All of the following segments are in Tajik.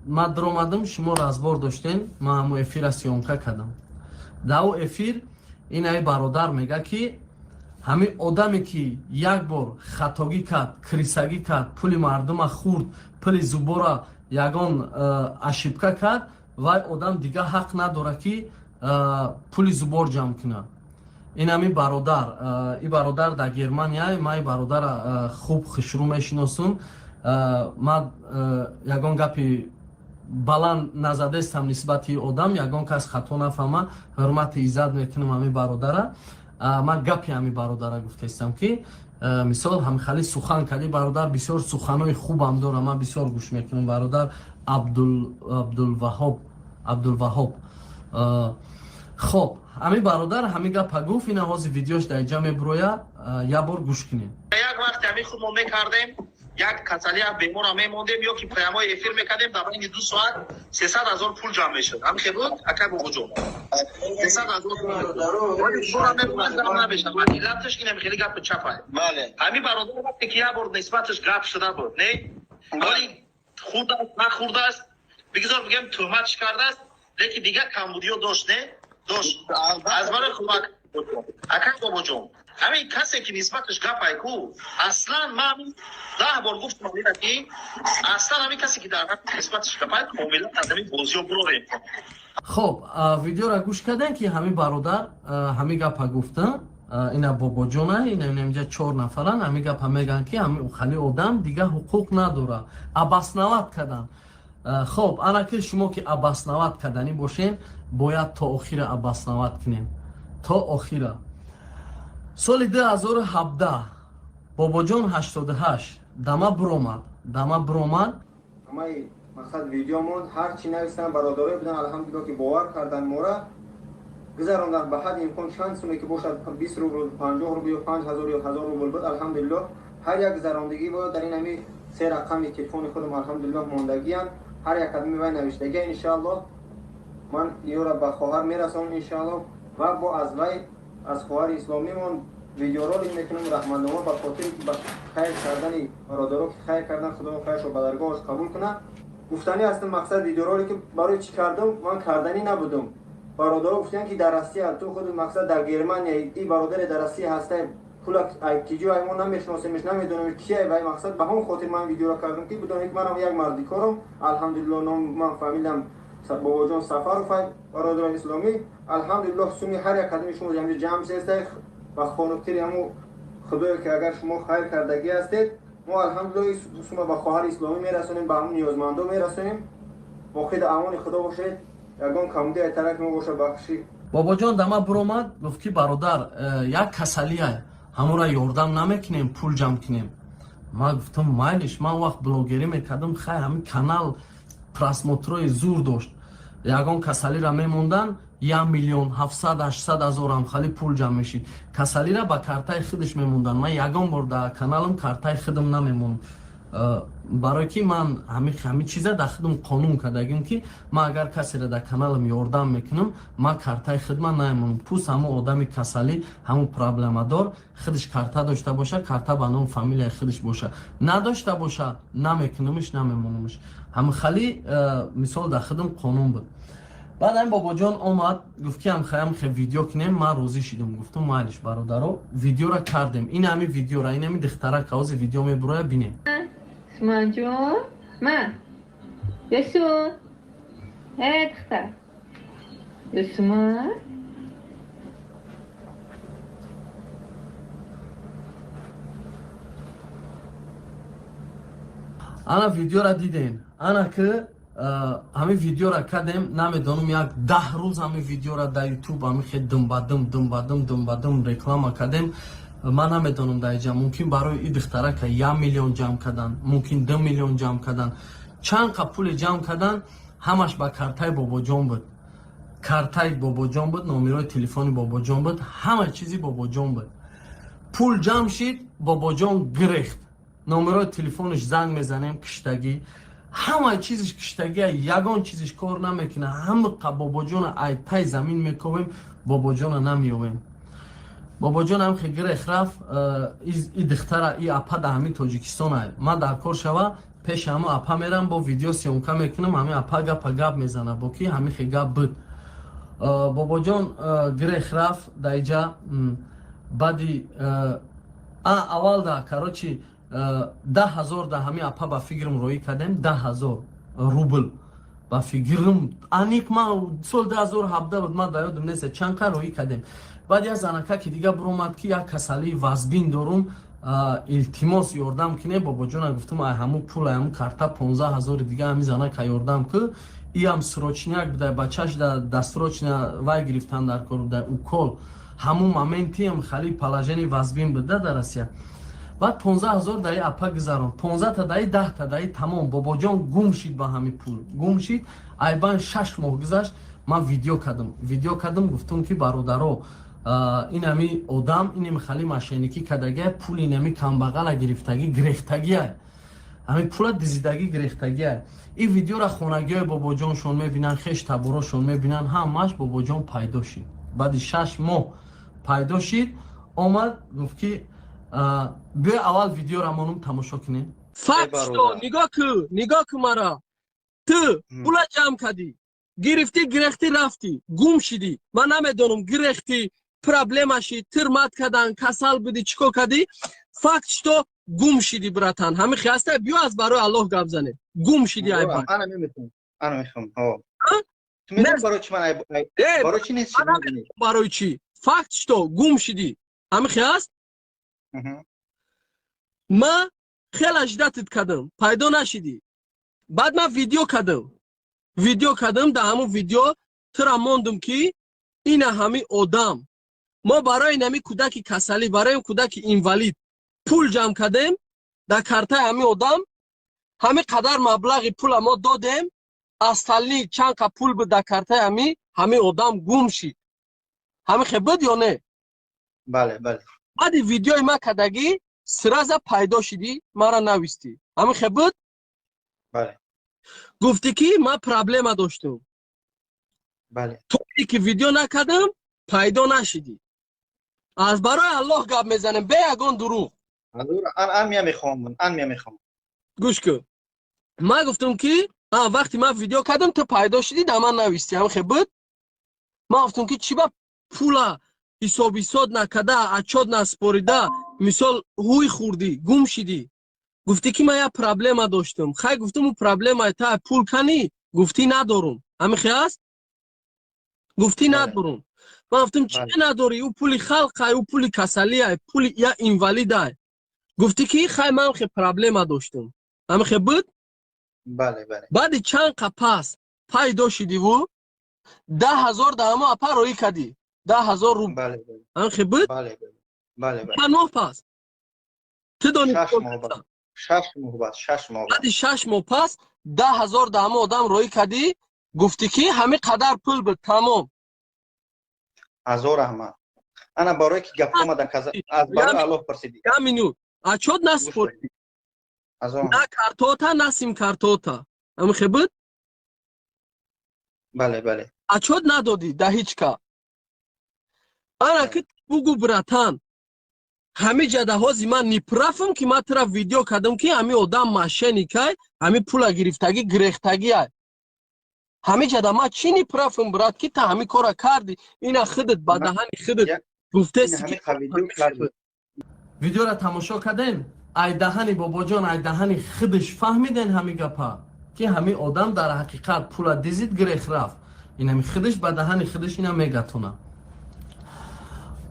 ма дромадам шумо разбор доштен, ма ҳаму эфира сёнка кардам. Дар ӯ эфир ин ай бародар мега ки ҳамин одаме ки як бор хатогӣ кард, крисагӣ кард, пули мардума хурд, пули зубора ягон ашибка кард, вай одам дига ҳақ надора ки пули зубор ҷамъ кунад. ин ҳамин бародар, ин бародар дар Германия, ман ин бародара хуб хушрӯ мешиносам. ман ягон гапи баланд назадестам нисбати одам, ягон кас хато нафаҳма, ҳурмати иззат мекунам ҳамин бародара. ман гапи ҳамин бародара гуфтаистам ки мисол ҳамихали сухан карди бародар, бисёр суханои хубам дора, ман бисёр гӯш мекунам. бародар Абдулваҳоб. хоб ҳамин бародар ҳамин гапа гуфт. ина ҳозир видеош дар инҷа мебуроя, як бор гӯш кунем. як вақти ҳамин худмо мекардем, як касалия бемора мемондем ё ки паямои эфир мекардем, дар байни 2 соат 300 000 пул ҷамъ мешуд. ҳамин хелбуд ака бобоҷон 300 000 пул набешад. илаташ инам хели гапи чапа. бале ҳамин бародар вақте ки як бор нисбаташ гап шуда буд, не вали хурдааст нахурдааст, бигзор бигем тӯҳматш кардааст, лекин дига камбудиё дошт, не дошт. аз барои кӯмак ака бобоҷон, ҳамин касе ки нисбаташ гапай ку аслан ман 10 бор гуфтам ки аслан ҳамин касе ки дар нисбаташ гапай комилан аз ҳамин бозиё бурорем. хоб видеора гӯш кардем ки ҳамин бародар ҳамин гапа гуфта. ина бобоҷона, ина инҷа 4 нафаран. ҳамин гапа мегӯянд ки ҳамин хали одам дига ҳуқуқ надора, абаснават кардан. хоб ана ки шумо ки абаснават кардани бошен, бояд то охира абаснават кунем, то охира. соли 2017 бобоҷон 88 дама буромад. ҳамаи мақсад видеомон ҳар чӣ навистан бародарое будан, алҳамдулилло ки бовар кардан мора гузарондан ба ҳадди имкон чанд суме ки бошад 20 рубл, 50 рубл ё 5000 ё 1000 рубл буд, алҳамдулилло ҳар як гузарондагӣ бод дар ин ҳами се рақами телефони худам алҳамдулилло мондагиянд, ҳар як қадами вай навиштагия. иншааллоҳ ман ёра ба хоҳар мерасонам иншааллоҳ ва бо аз вай аз хоҳари исломимон видеоролик мекунам. раҳматнома ба хотири ки ба хайр кардани бародаро ки хайр кардан, худо хайршо ба даргоҳаш қабул кунад. гуфтани ҳастам мақсад видеоролики барои чӣ кардам, ман карданӣ набудам. бародаро гуфтанд ки дар Россия ту худ мақсад дар Германия и бародаре дар Россия ҳастай, пула киҷо ай мо намешиносемш, намедонем кие вай, мақсад ба ҳамон хотир ман видеоро кардам ки бидонед манам як марди корам. алҳамдулилло ном ман фамилиям бобоҷон Сафаров, бародари исломӣ. алҳамдулилло суми ҳар як қадами шумо ҷамъ ҷамъ сестай ва хонуктири ҳаму худое ки агар шумо хайр кардагӣ ҳастед, мо алҳамдулилло сума ба хоҳари исломӣ мерасонем, ба ҳамун ниёзмандо мерасонем. воқеда амони худо бошед, ягон камуди айтарак мо боша бахшӣ. бобоҷон дама буромад, гуфт ки бародар як касалия ҳамура ёрдам намекунем, пул ҷамъ кунем. ман гуфтам майлиш, ман вақт блогерӣ мекардам, хай ҳамин канал просмотрои зур дошт. ягон касалира мемондан 1 миллион 700-800 000 ҳамхали пул ҷамъ мешид. касалира ба картаи худаш мемондан. ман ягон бор дар каналам картаи худам намемонам, барое ки ман ҳамин чиза дар худам қонун кардагим ки ман агар касеро дар каналам ёрдам мекунам, ман картаи худман намемонам. пус ҳамун одами касалӣ, ҳамун проблемадор худаш карта дошта боша, карта ба номи фамилияи худаш боша, надошта боша, намекунамш, намемонамш. ҳамхали мисол дар худам қонун буд. баъд ҳамин бобоҷон омад, гуфт ки ҳамхе видео кунем. ман розӣ шудам, гуфтам майлиш бародаро, видеора кардем. ин ҳамин видеора, ин ҳамин духтарака ҳозир видео мебуроя, бинем. Смаҷон, ма ясун духтар ясума ана видеора дидем. ана ки ҳамин видеора кардем, намедонам як 10 рӯз ҳамин видеора дар ютуб ҳамин хе думбадум реклама кардем. ман намедонам дар инҷа мумкин барои ин духтарака 1 миллион ҷамъ кардан, мумкин 2 миллион ҷамъ кардан, чанд қа пуле ҷамъ кардан. ҳамаш ба картаи бобоҷон буд, картаи бобоҷон буд, номерои телефони бобоҷон буд, ҳама чизи бобоҷон буд. пул ҷамъ шид, бобоҷон гирехт, номерои телефонаш занг мезанем, киштагӣ, ҳама чизиш киштагӣ, ягон чизиш кор намекуна. ҳама қа бобоҷона айтай замин мекобем, бобоҷона намеёбем. бобоҷон ҳам хе гирех рафт. и духтара и апа дар ҳамин тоҷикистон ай. ман дар кор шава пеш ҳамон апа мерам бо видео сёмка мекунам, ҳамин апа гапа гап мезана бо ки ҳамин хе гап буд. Бобоҷон гирех рафт даиҷа баъди аввал да короче 10,000 да ҳамин апа ба фигрм роӣ кардем, 10,000 рубл ба фигрм аниқ ма сол 2017 буд, ма да ёдам нест чанд ка роӣ кардем. баъд як занака ки дига биромад ки як касалии вазбин дорум, илтимос ёрдам кине. Бобоҷона гуфтам ай ҳамун пул ҳамун карта 15,000 дига ҳамин занака ёрдам ки иам срочняк буда бачаш да дасрочна вай гирифтан дар кор да укол ҳамун моментиам хали положени вазбин буда дар Россия. баъд 15,000 даи апа гузарон, 15 та даи 10 та даи тамом. Бобоҷон гум шид ба ҳамин пул, гум шид. Айбан 6 моҳ гузашт, ман видео кардам, гуфтам ки бародаро ин ҳами одам инами хали мошенникӣ кардагия, пули инами камбағала гирифтагӣ гирехтагия, ҳамин пула дизидаги гирехтагия. ин видеора хонагиҳои бобоҷоншон мебинанд, хеш таборошон мебинанд, ҳамаш бобоҷон пайдо шид. баъди 6 моҳ пайдо шид, омад гуфт ки биё аввал видеора монум тамошо кунем. фактшто нигоҳ кӯ мара ту пула ҷамъ кардӣ, гирифтӣ, гирехтӣ, рафтӣ, гум шидӣ. Ман намедонам гирехтӣ, проблемаши тирмат кардан, касал будӣ, чӣ кор кардӣ. факт што гум шидӣ братан. ҳамин хияста биё аз барои Аллоҳ гап занем. Гум шидӣ айбан. Ана мехоҳам. Ту медонӣ барои чӣ ман барои чӣ нест? барои чӣ? факт што гум шидӣ. ҳамин хияст? ма хела шиддатит кардам, пайдо нашидӣ. баъд ман видео кардам, дар ҳамун видео тура мондум ки ина ҳамин одам мо барои инами кӯдаки касалӣ, барои кӯдаки инвалид пул ҷамъ кардем дар картаи ҳамин одам. ҳамин қадар маблағи пула мо додем, остальни чанд ка пул буд дар картаи ҳамин одам гум шид. ҳамин хе буд ё не? бале. баъди видеои ман кардагӣ сраза пайдо шидӣ, мара навистӣ. ҳамин хе буд? бале. гуфтӣ ки ман проблема доштам. бале. тои ки видео накардам, пайдо нашидӣ. аз барои Аллоҳ гап мезанем, бе ягон дурӯғ. ан мехоҳам. гӯш кун. ман гуфтам ки вақти ман видео кардам, ту пайдо шидӣ, дар ман навистӣ. ҳамин хе буд? ман гуфтам ки чӣ ба пула ҳисоб накарда, отчёт наспорида, мисол ҳуй хӯрдӣ, гум шидӣ. гуфтӣ ки ман як проблема доштам. хай гуфтам ӯ проблемаи та пул канӣ? гуфтӣ надорум. ҳамин хе аст? гуфтӣ надорум. ман гуфтам чӣ надорӣ? ӯ пули халқай, ӯ пули касалиай, пули я инвалидай. гуфтӣ ки хай ман хе проблема доштам. ҳамин хе буд? бале. баъди чанд ка пас пайдо шидиву 10,000 дар ҳамон апа роӣ кардӣ. 10,000 рубл. ҳамин хе буд? бале. чанд моҳ пас? ту донӣ 6 моҳ баъд. баъди 6 моҳ пас 10,000 дар ҳамон одам роӣ кардӣ. гуфтӣ ки ҳамин қадар пул буд, тамом. азор аҳмад. ана барое ки гапҳома дар каза аз барои Аллоҳ парсидӣ. я минут отчёт наспоридӣ. на картота, на сим-картота. ҳамин хе буд? бале. отчёт надодӣ да ҳеҷ ка. ана ки бугӯ братан, ҳамин ҷадаҳози ман нипрафм ки ман тура видео кардам ки ҳамин одам мошенникай, ҳамин пула гирифтагӣ гирехтагиай. ҳамин ҷада ман чӣ нипрафм брат ки та ҳамин кора кардӣ? ина худат ба даҳани худат гуфтеси ки видеора тамошо кардем. ай даҳани бобоҷон, ай даҳани худаш фаҳмиден ҳамин гапа ки ҳамин одам дар ҳақиқат пула дизид гирех рафт. ин ҳамин худаш ба даҳани худаш ина мегатона.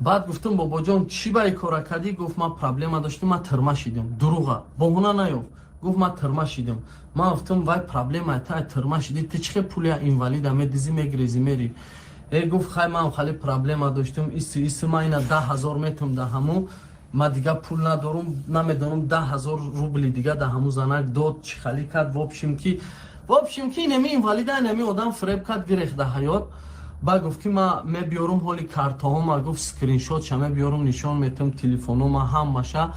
баъд гуфтам бобоҷон чӣ ба ин кора кардӣ? гуфт ман проблема доштам, ман тирма шидам. дурӯға боҳона наёфт. гуфт ман тирма шидам. ман гуфтам вай проблема та тирма шидӣ, ту чӣ пули инвалида медизӣ мегирезӣ мери? гуфт хай ман хали проблема доштам, иси ман ина 10,000 метам да ҳамун, ман дига пул надорум, намедонам 10,000 рубли дига да ҳамун занак дод, чӣ хали кард. в общем ки инами инвалида инами одам фреб кард гирех да ҳаёт. ба гуфт ки ман мебиёрум ҳоли картаҳома, гуфт скриншотша мебиёрум, нишон метам телефонома ҳамаша,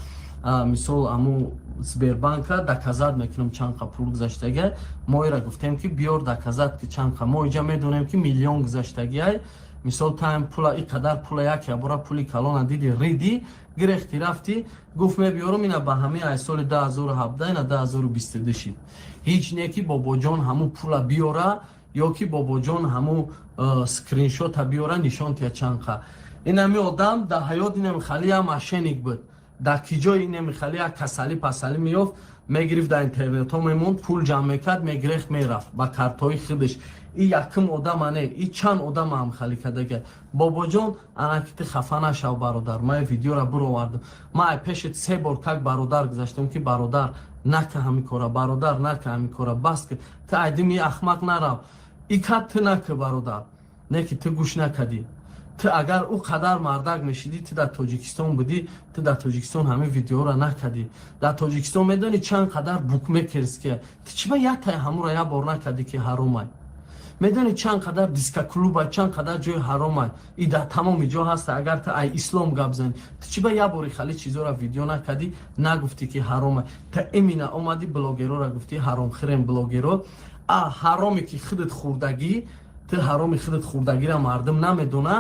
мисол аму Сбербанка доказат мекунам чанд ка пул гузаштагиай. мо ира гуфтем ки биёр доказат ки чанд ка, мо иҷа медонем ки миллион гузаштагиай. мисол таим пула и қадар пула яке бора пули калона диди риди гирехти рафти гуфт мебиёрам ина ба ҳамин ай соли 2017 ина 2022 шид ҳеҷ не ки бобоҷон ҳамун пула биёра ё ки бобоҷон ҳамун скриншота биёра нишонтия чанқа ин ҳами одам дар ҳаёт ина михалия мошенник буд дар киҷои ина михалия касалӣ пасалӣ меёфт мегирифт дар интернетҳо мемонд пул ҷамъ мекард мегирехт мерафт ба картҳои худаш и якум одам ане и чанд одам ам хали кардага бобоҷон анаки ти хафа нашав бародар ман видеора буровардам ман пеши 3 бор как бародар гузаштам ки бародар нака ҳамин кора бародар нака ҳамин кора бас ки ти айдими ахмақ нарав и кад ти нака бародар не ки ти гӯш накадӣ ти агар ӯ қадар мардак мешидӣ ти дар тоҷикистон будӣ ти дар тоҷикистон ҳамин видеоро накардӣ дар тоҷикистон медонӣ чанд қадар букмекерс ки ти чиба яктай ҳамура як бор накардӣ ки ҳаромай медонӣ чанд қадар дискаклуба чанд қадар ҷои ҳаромай и дар тамоми ҷо ҳаста агар ти ай ислом гап зани ти чиба як бори хали чизора видео накардӣ нагуфтӣ ки ҳаромай та имина омадӣ блогерора гуфтӣ ҳаромхирем блогеро ҳароме ки худат хурдагӣ ти ҳароми худат хурдагира мардум намедона